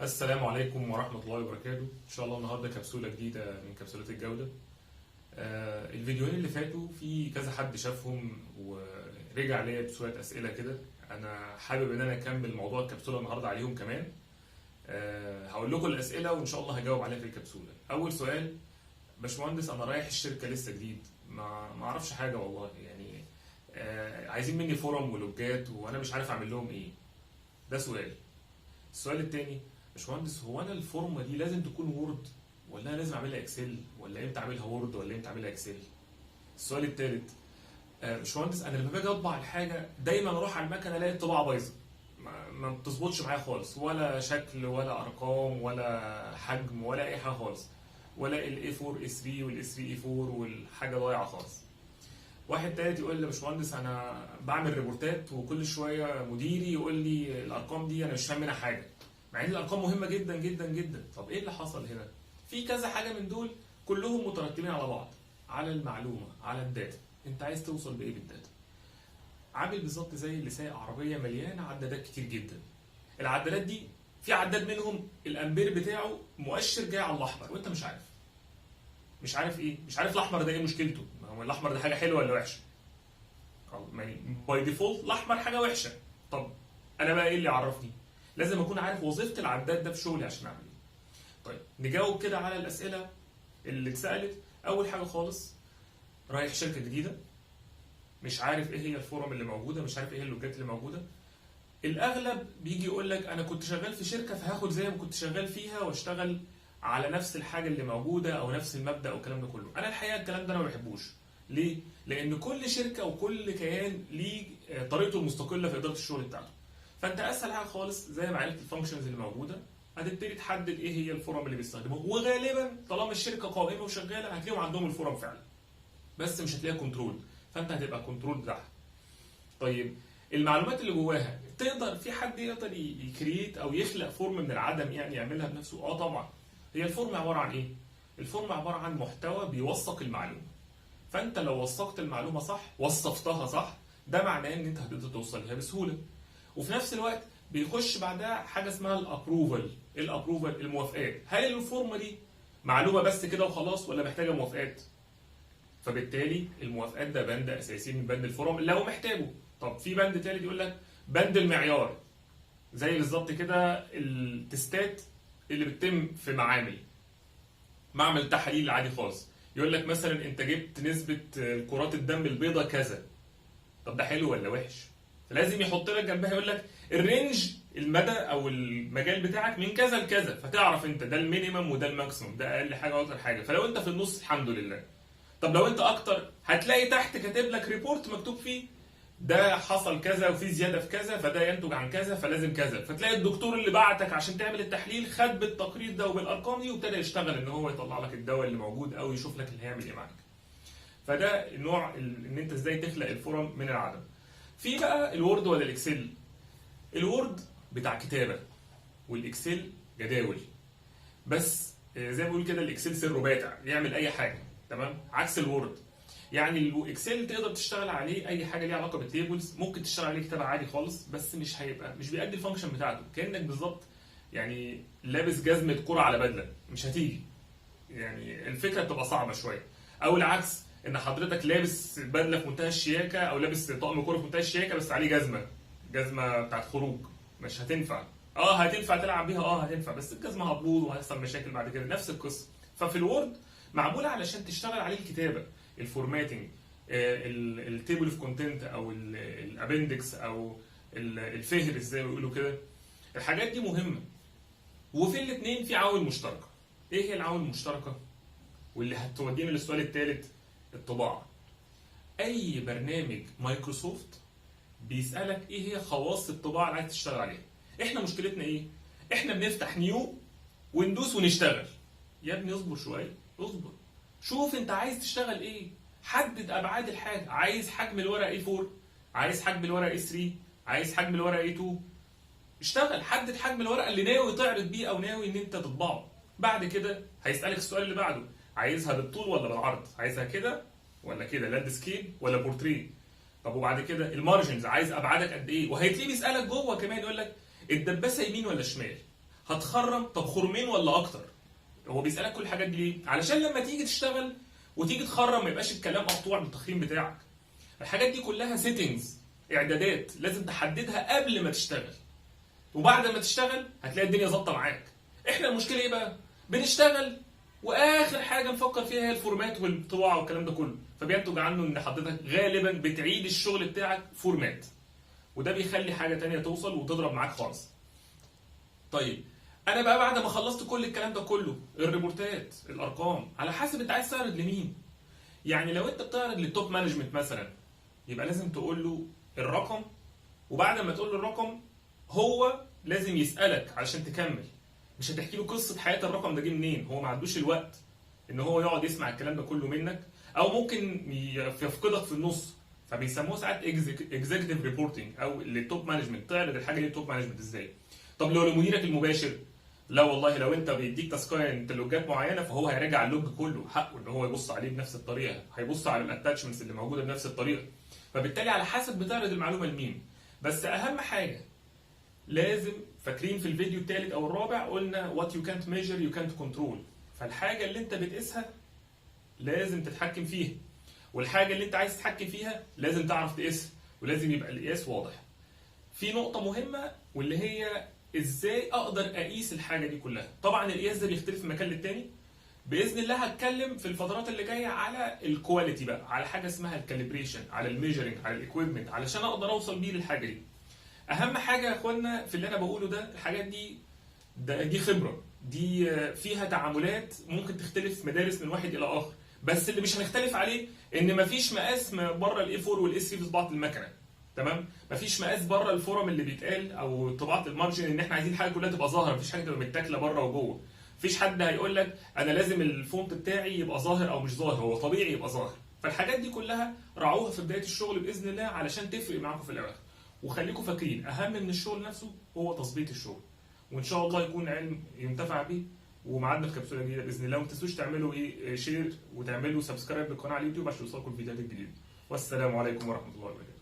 السلام عليكم ورحمة الله وبركاته. إن شاء الله النهاردة كبسولة جديدة من كبسولات الجودة. الفيديوهين اللي فاتوا في كذا حد شافهم ورجع ليا بشوية أسئلة كده. أنا حابب إن أنا أكمل موضوع الكبسولة النهاردة عليهم كمان. هقول لكم الأسئلة وإن شاء الله هجاوب عليها في الكبسولة. أول سؤال: باشمهندس أنا رايح الشركة لسه جديد، ما أعرفش حاجة والله، يعني عايزين مني فورم ولوجات وأنا مش عارف أعمل لهم إيه. ده سؤال. السؤال التاني: باشمهندس هو انا الفورمه دي لازم تكون وورد ولا انا لازم اعملها اكسل، ولا امتى اعملها وورد ولا امتى اعملها اكسل؟ السؤال التالت: باشمهندس انا لما باجي اطبع الحاجه دايما اروح على المكنه الاقي الطباعه بايظه، ما بتظبطش معايا خالص، ولا شكل ولا ارقام ولا حجم ولا اي حاجه خالص، ولا الاي 4 اي 3 والاي 3 اي 4 والحاجه ضايعه خالص. واحد تالت يقول لي: يا باشمهندس انا بعمل ريبورتات وكل شويه مديري يقول لي الارقام دي انا مش فاهم منها حاجه، مع ان الارقام مهمه جدا جدا جدا. طب ايه اللي حصل هنا؟ في كذا حاجه من دول كلهم مترتبين على بعض، على المعلومه، على الداتا. انت عايز توصل بايه بالداتا؟ عامل بالظبط زي اللي سايق عربيه مليانه عدادات كتير جدا. العدادات دي في عداد منهم الامبير بتاعه مؤشر جاي على الاحمر وانت مش عارف ايه، مش عارف الاحمر ده ايه مشكلته. ما هو الاحمر ده حاجه حلوه ولا وحشه؟ باي ديفولت الاحمر حاجه وحشه. طب انا بقى ايه اللي يعرفني؟ لازم اكون عارف وظيفه العداد ده في شغلي عشان اعمل ايه. طيب نجاوب كده على الاسئله اللي اتسالت. اول حاجه خالص: رايح شركه جديده، مش عارف ايه هي الفورم اللي موجوده، مش عارف ايه اللوجات اللي موجوده. الاغلب بيجي يقول لك انا كنت شغال في شركه فهاخد زي ما كنت شغال فيها واشتغل على نفس الحاجه اللي موجوده او نفس المبدا او الكلام ده كله. انا الحقيقه الكلام ده انا ما بحبوش. ليه؟ لان كل شركه وكل كيان ليه طريقته المستقله في اداره الشغل بتاعته. فانت اسهل حاجه خالص زي ما عرفت الفانكشنز اللي موجوده هتبتدي تحدد ايه هي الفورم اللي بيستخدموها، وغالبا طالما الشركه قائمه وشغاله هتلاقيهم عندهم الفورم فعلا، بس مش هتلاقيها كنترول، فانت هتبقى كنترول بتاعها. طيب المعلومات اللي جواها تقدر في حد يقدر يكريت او يخلق فورم من العدم، يعني يعملها بنفسه؟ اه طبعا. هي الفورم عباره عن ايه؟ الفورم عباره عن محتوى بيوثق المعلومه. فانت لو وثقت المعلومه صح، وصفتها صح، ده معناه ان انت هتقدر توصل لها بسهوله. وفي نفس الوقت بيخش بعدها حاجه اسمها الابروفال. ايه الابروفال؟ الموافقات. هل الفورمه دي معلومه بس كده وخلاص ولا محتاجه موافقات؟ فبالتالي الموافقات ده بند اساسي من بند الفورم لو محتاجه. طب في بند تالت يقول لك بند المعيار، زي بالظبط كده التستات اللي بتتم في معمل تحاليل عادي خالص. يقول لك مثلا انت جبت نسبه كرات الدم البيضاء كذا. طب ده حلو ولا وحش؟ فلازم يحط لك جنبها يقول لك الرينج، المدى او المجال بتاعك من كذا لكذا، فتعرف انت ده المينيمم وده الماكسيمم، ده اقل حاجه واكتر حاجه. فلو انت في النص الحمد لله. طب لو انت اكتر هتلاقي تحت كاتب لك ريبورت مكتوب فيه ده حصل كذا وفي زياده في كذا فده ينتج عن كذا فلازم كذا. فتلاقي الدكتور اللي بعتك عشان تعمل التحليل خد بالتقرير ده وبالارقام دي وابتدى يشتغل ان هو يطلع لك الدواء اللي موجود او يشوف لك اللي هيعمل ايه معاك. فده النوع ان انت ازاي تخلق الفورم من العدم. في بقى الوورد ولا الاكسل؟ الوورد بتاع كتابه والاكسل جداول. بس زي ما بقول كده الاكسل سره باتع يعمل اي حاجه، تمام؟ عكس الوورد. يعني الاكسل تقدر تشتغل عليه اي حاجه ليها علاقه بالتيبلز، ممكن تشتغل عليه كتابه عادي خالص، بس مش بيأدي الفانكشن بتاعته. كانك بالظبط يعني لابس جزمه كرة على بدله، مش هتيجي. يعني الفكره بتبقى صعبه شويه. او العكس، ان حضرتك لابس بدله في منتهى الشياكه او لابس طقم كوره في منتهى الشياكه بس عليه جزمه بتاعت خروج، مش هتنفع. هتنفع تلعب بيها، هتنفع، بس الجزمه هتبوظ وهيحصل مشاكل بعد كده. نفس القصه. ففي الوورد معموله علشان تشتغل عليه الكتابه، الفورماتنج، التيبل اوف كونتنت او الابندكس او الفهرس زي ما بيقولوا كده. الحاجات دي مهمه. وفي الاثنين في عوامل مشتركه. ايه هي العوامل المشتركه؟ واللي هتودينا للسؤال الثالث: الطباعه. اي برنامج مايكروسوفت بيسالك ايه هي خواص الطباعه اللي عايز تشتغل عليها. احنا مشكلتنا ايه؟ احنا بنفتح نيو وندوس ونشتغل. يا ابني اصبر شويه، اصبر. شوف انت عايز تشتغل ايه، حدد ابعاد الحاجه. عايز حجم الورقه A4، عايز حجم الورقه A3، عايز حجم الورقه A2. اشتغل، حدد حجم الورقه اللي ناوي تعرض بيه او ناوي ان انت تطبعه. بعد كده هيسالك السؤال اللي بعده: عايزها بالطول ولا بالعرض؟ عايزها كده ولا كده؟ لاندسكيب ولا بورتريه؟ طب وبعد كده المارجنز، عايز ابعادك قد ايه؟ وهيتلاقيه بيسالك جوه كمان يقول لك الدباسه يمين ولا شمال؟ هتخرم، طب خرمين ولا اكتر؟ هو بيسالك كل الحاجات دي ليه؟ علشان لما تيجي تشتغل وتيجي تخرم ما يبقاش الكلام مقطوع بالتخريم بتاعك. الحاجات دي كلها سيتنجز، اعدادات لازم تحددها قبل ما تشتغل، وبعد ما تشتغل هتلاقي الدنيا ظابطه معاك. احنا المشكله ايه بقى؟ بنشتغل واخر حاجه نفكر فيها هي الفورمات والطباعه والكلام ده كله، فبينتج عنه ان حضرتك غالبا بتعيد الشغل بتاعك فورمات، وده بيخلي حاجه تانية توصل وتضرب معاك خالص. طيب انا بقى بعد ما خلصت كل الكلام ده كله، الريبورتات، الارقام، على حسب انت عايز تعرض لمين. يعني لو انت بتعرض للتوب مانجمنت مثلا، يبقى لازم تقول له الرقم، وبعد ما تقول له الرقم هو لازم يسالك علشان تكمل. مش هتحكي له قصه حياه الرقم ده جه منين، هو ما عندوش الوقت ان هو يقعد يسمع الكلام ده كله منك، او ممكن يفقدك في النص. فبيسموه ساعات اكزيكتيف ريبورتنج، او للتوب مانجمنت تعرض الحاجه دي للتوب مانجمنت ازاي. طب لو لمديرك المباشر، لا والله لو انت بيديك تاسكايه انت لوجات معينه، فهو هيراجع اللوج كله، حقه ان هو يبص عليه بنفس الطريقه، هيبص على الاتاتشمنتس اللي موجوده بنفس الطريقه. فبالتالي على حسب بتعرض المعلومه لمين. بس اهم حاجه لازم، فاكرين في الفيديو الثالث او الرابع قلنا what you can't measure you can't control، فالحاجه اللي انت بتقيسها لازم تتحكم فيها، والحاجه اللي انت عايز تتحكم فيها لازم تعرف تقيسها، ولازم يبقى القياس واضح. في نقطه مهمه واللي هي ازاي اقدر اقيس الحاجه دي كلها. طبعا القياس ده بيختلف من مكان للتاني. باذن الله هتكلم في الفترات اللي جايه على الكواليتي بقى، على حاجه اسمها الكاليبريشن، على الميجرنج، على الاكويبمنت، علشان اقدر اوصل بيه للحاجه دي. اهم حاجه يا اخوانا في اللي انا بقوله ده، الحاجات دي دي خبره، دي فيها تعاملات ممكن تختلف مدارس من واحد الى اخر، بس اللي مش هنختلف عليه ان مفيش مقاس بره الاي 4 والاي 3 في طباعه المكنه. تمام؟ مفيش مقاس بره الفورم اللي بيتقال او طباعه المارجن ان احنا عايزين الحاجه كلها تبقى ظاهره، مفيش حاجه تبقى متاكله بره وجوه. مفيش حد هيقول لك انا لازم الفونت بتاعي يبقى ظاهر او مش ظاهر، هو طبيعي يبقى ظاهر. فالحاجات دي كلها راعوها في بدايه الشغل باذن الله علشان تفرق معاكم في الاواخر. وخليكم فاكرين اهم من الشغل نفسه هو تظبيط الشغل، وان شاء الله يكون علم ينتفع به. ومعادنا في كبسوله جديده باذن الله، وما تنسوش تعملوا شير وتعملوا سبسكرايب للقناه على اليوتيوب عشان يوصلكم الفيديوهات الجديده. والسلام عليكم ورحمه الله وبركاته.